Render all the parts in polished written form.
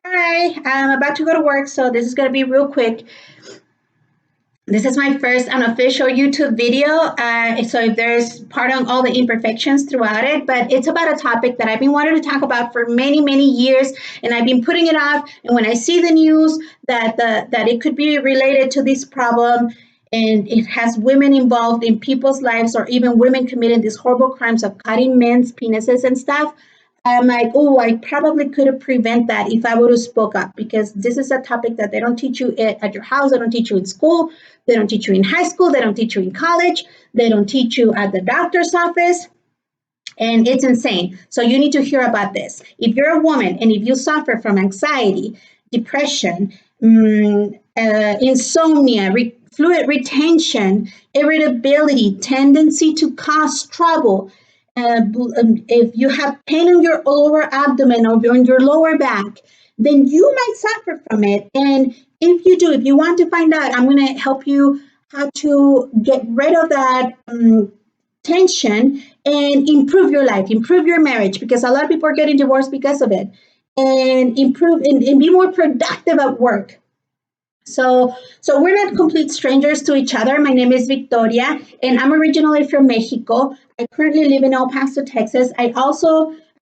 Hi, I'm about to go to work, so this is going to be real quick. This is my first unofficial YouTube video, so if there's pardon all the imperfections throughout it, but it's about a topic that I've been wanting to talk about for many, many years, and I've been putting it off. And when I see the news that it could be related to this problem, and it has women involved in people's lives, or even women committing these horrible crimes of cutting men's penises and stuff, I'm like, oh, I probably could have prevented that if I would have spoke up, because this is a topic that they don't teach you at your house, they don't teach you in school, they don't teach you in high school, they don't teach you in college, they don't teach you at the doctor's office, and it's insane. So you need to hear about this. If you're a woman and if you suffer from anxiety, depression, insomnia, fluid retention, irritability, tendency to cause trouble, if you have pain in your lower abdomen or on your lower back, then you might suffer from it. And if you do, if you want to find out, I'm going to help you how to get rid of that tension and improve your life, improve your marriage, because a lot of people are getting divorced because of it, and improve and be more productive at work. So we're not complete strangers to each other. My name is Victoria, and I'm originally from Mexico. I currently live in El Paso, Texas. I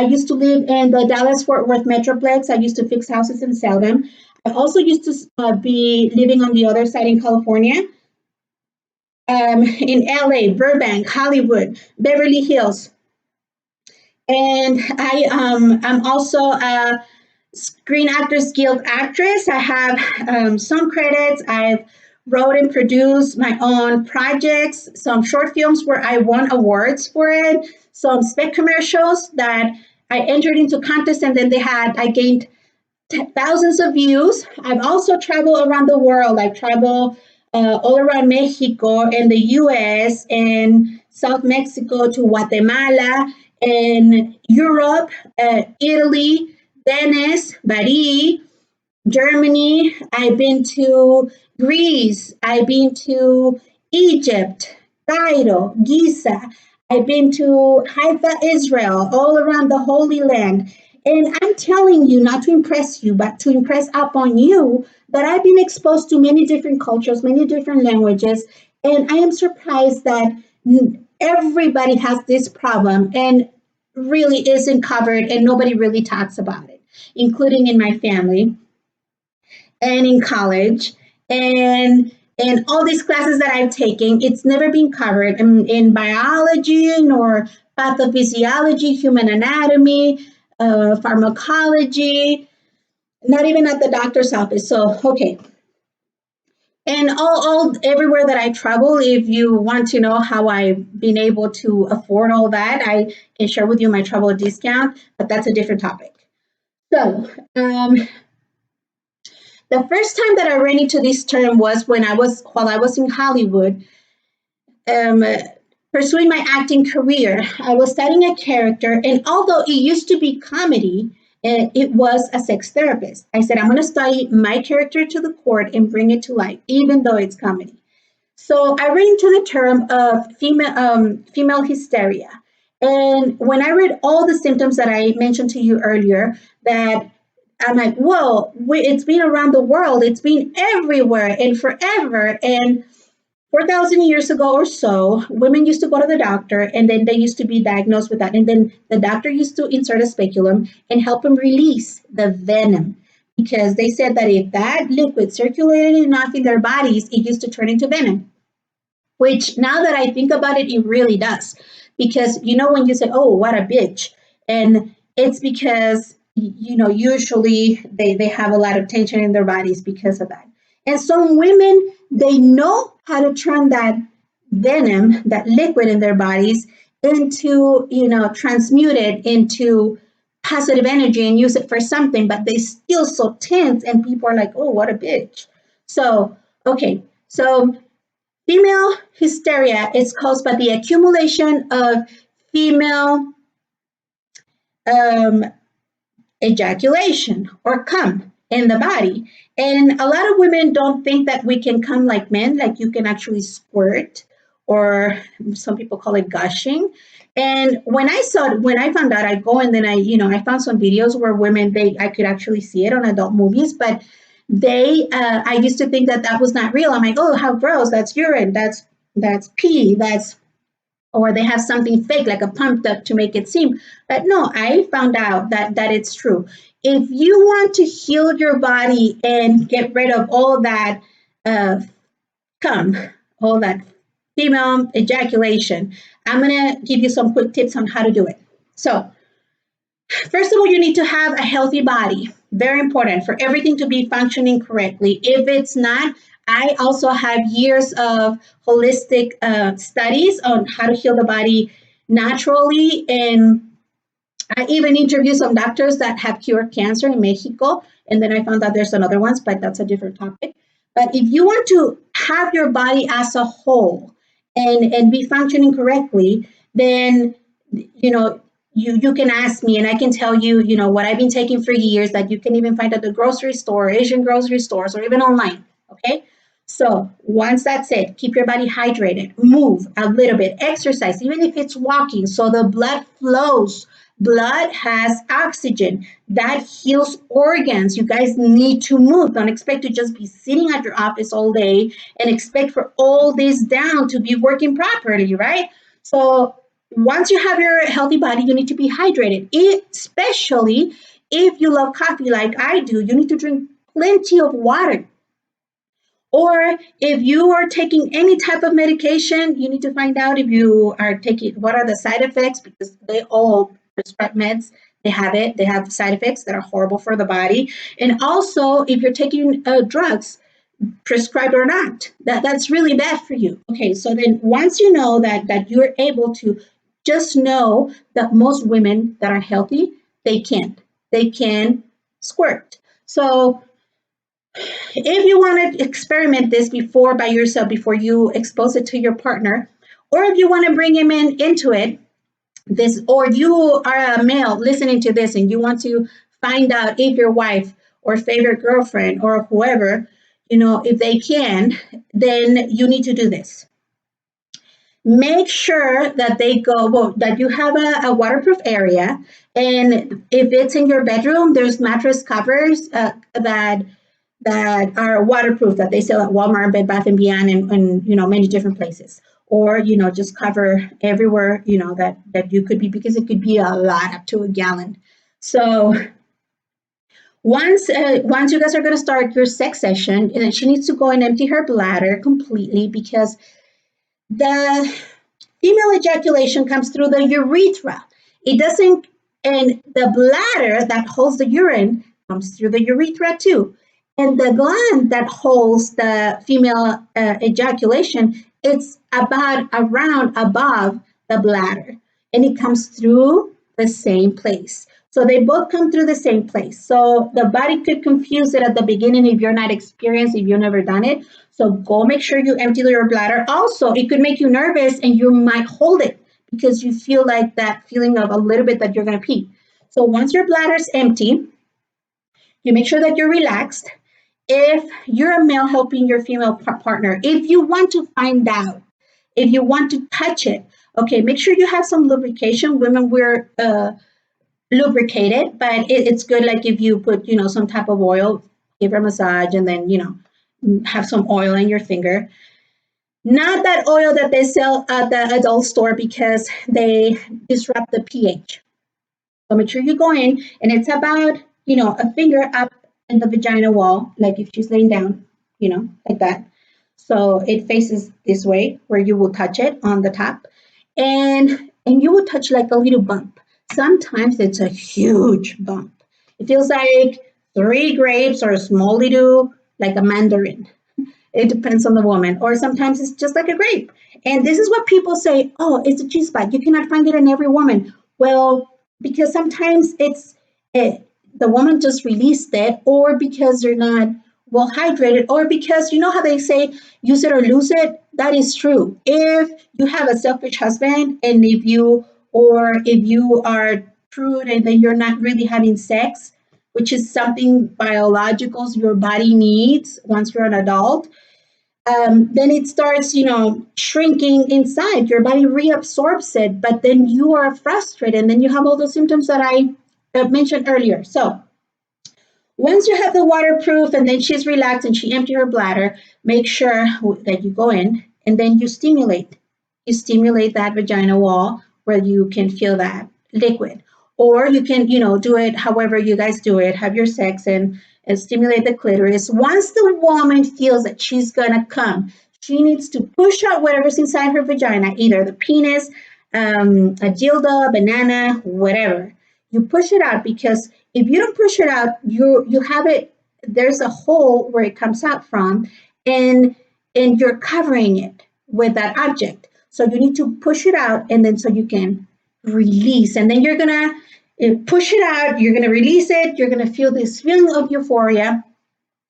used to live in the Dallas Fort Worth Metroplex. I used to fix houses and sell them. I also used to be living on the other side in California, in LA, Burbank, Hollywood, Beverly Hills, and I'm also a Screen Actors Guild actress. I have some credits. I've wrote and produced my own projects, some short films where I won awards for it, some spec commercials that I entered into contests, and then I gained thousands of views. I've also traveled around the world. I've traveled all around Mexico and the US and South Mexico to Guatemala and Europe, Italy, Venice, Bari, Germany. I've been to Greece. I've been to Egypt, Cairo, Giza. I've been to Haifa, Israel, all around the Holy Land. And I'm telling you, not to impress you, but to impress upon you, that I've been exposed to many different cultures, many different languages. And I am surprised that everybody has this problem and really isn't covered, and nobody really talks about it, including in my family and in college, and all these classes that I've taken. It's never been covered in biology nor pathophysiology, human anatomy, pharmacology, not even at the doctor's office. So okay. And all everywhere that I travel, if you want to know how I've been able to afford all that, I can share with you my travel discount, but that's a different topic. So, the first time that I ran into this term was while I was in Hollywood, um, pursuing my acting career. I was studying a character, and although it used to be comedy, it was a sex therapist. I said, I'm going to study my character to the court and bring it to life, even though it's comedy. So I ran into the term of female hysteria. And when I read all the symptoms that I mentioned to you earlier, that I'm like, whoa, it's been around the world, it's been everywhere and forever. And 4,000 years ago or so, women used to go to the doctor, and then they used to be diagnosed with that. And then the doctor used to insert a speculum and help them release the venom, because they said that if that liquid circulated enough in their bodies, it used to turn into venom. Which, now that I think about it, it really does. Because when you say, oh, what a bitch, and it's because usually they have a lot of tension in their bodies because of that. And some women, they know how to turn that venom, that liquid in their bodies, into, transmute it into positive energy and use it for something, but they still so tense, and people are like, oh, what a bitch. So okay, so female hysteria is caused by the accumulation of female um, ejaculation or cum in the body. And a lot of women don't think that we can come like men, like you can actually squirt, or some people call it gushing. And when I found out, I go and then I found some videos where women, I could actually see it on adult movies, but I used to think that that was not real. I'm like, oh, how gross! That's urine. That's pee. Or they have something fake like a pump up to make it seem. But no, I found out that it's true. If you want to heal your body and get rid of all that uh, cum, all that female ejaculation, I'm going to give you some quick tips on how to do it. So, first of all, you need to have a healthy body. Very important for everything to be functioning correctly. If it's not, I also have years of holistic studies on how to heal the body naturally. And I even interviewed some doctors that have cured cancer in Mexico. And then I found out there's some other ones, but that's a different topic. But if you want to have your body as a whole and be functioning correctly, then you know you can ask me and I can tell you, what I've been taking for years that you can even find at the grocery store, Asian grocery stores, or even online. Okay. So once that's it, keep your body hydrated, move a little bit, exercise, even if it's walking, so the blood flows. Blood has oxygen that heals organs. You guys need to move. Don't expect to just be sitting at your office all day and expect for all this down to be working properly, right? So once you have your healthy body, you need to be hydrated, especially if you love coffee like I do. You need to drink plenty of water. Or if you are taking any type of medication, you need to find out if you are taking, what are the side effects, because they all prescribe meds. They have side effects that are horrible for the body. And also, if you're taking drugs, prescribed or not, that's really bad for you. Okay, so then once you know that you're able to, just know that most women that are healthy, they can squirt. So if you want to experiment this before by yourself, before you expose it to your partner, or if you want to bring him into it, this, or you are a male listening to this and you want to find out if your wife or favorite girlfriend or whoever, if they can, then you need to do this. Make sure that that you have a waterproof area. And if it's in your bedroom, there's mattress covers that are waterproof that they sell at Walmart, Bed Bath and Beyond, and many different places. Or just cover everywhere that you could be, because it could be a lot, up to a gallon. So once you guys are going to start your sex session, and she needs to go and empty her bladder completely, because the female ejaculation comes through the urethra. It doesn't, and the bladder that holds the urine comes through the urethra too. And the gland that holds the female ejaculation, it's about around above the bladder, and it comes through the same place. So they both come through the same place. So the body could confuse it at the beginning if you're not experienced, if you've never done it. So go make sure you empty your bladder. Also, it could make you nervous and you might hold it because you feel like that feeling of a little bit that you're going to pee. So once your bladder's empty, you make sure that you're relaxed. If you're a male helping your female partner, if you want to find out, if you want to touch it, okay, make sure you have some lubrication. Women wear lubricated, but it's good, like if you put some type of oil, give her a massage, and then have some oil in your finger. Not that oil that they sell at the adult store, because they disrupt the pH. So make sure you go in, and it's about a finger up in the vagina wall, like if she's laying down, like that. So it faces this way, where you will touch it on the top, and you will touch like a little bump. Sometimes it's a huge bump. It feels like 3 grapes, or a small little, like a mandarin. It depends on the woman. Or sometimes it's just like a grape. And this is what people say, oh, it's a G spot. You cannot find it in every woman. Well, because sometimes the woman just released it, or because they're not well hydrated, or because how they say use it or lose it. That is true. If you have a selfish husband, and if you are prude, and then you're not really having sex, which is something biological your body needs once you're an adult, then it starts, shrinking inside. Your body reabsorbs it, but then you are frustrated, and then you have all those symptoms that I mentioned earlier. So once you have the waterproof and then she's relaxed and she empty her bladder, make sure that you go in and then you stimulate. You stimulate that vagina wall where you can feel that liquid. Or you can, do it however you guys do it, have your sex and stimulate the clitoris. Once the woman feels that she's gonna come, she needs to push out whatever's inside her vagina, either the penis, a dildo, banana, whatever. You push it out because if you don't push it out, you have it. There's a hole where it comes out from, and you're covering it with that object. So you need to push it out, and then so you can release, and then you're gonna push it out. You're gonna release it. You're gonna feel this feeling of euphoria,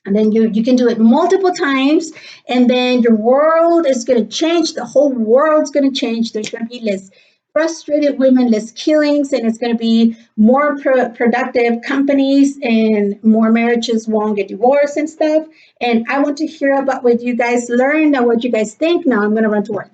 and then you can do it multiple times, and then your world is going to change. The whole world's going to change. There's going to be less frustrated women, less killings, and it's going to be more productive companies, and more marriages won't get divorced and stuff. And I want to hear about what you guys learned and what you guys think. Now I'm going to run to work.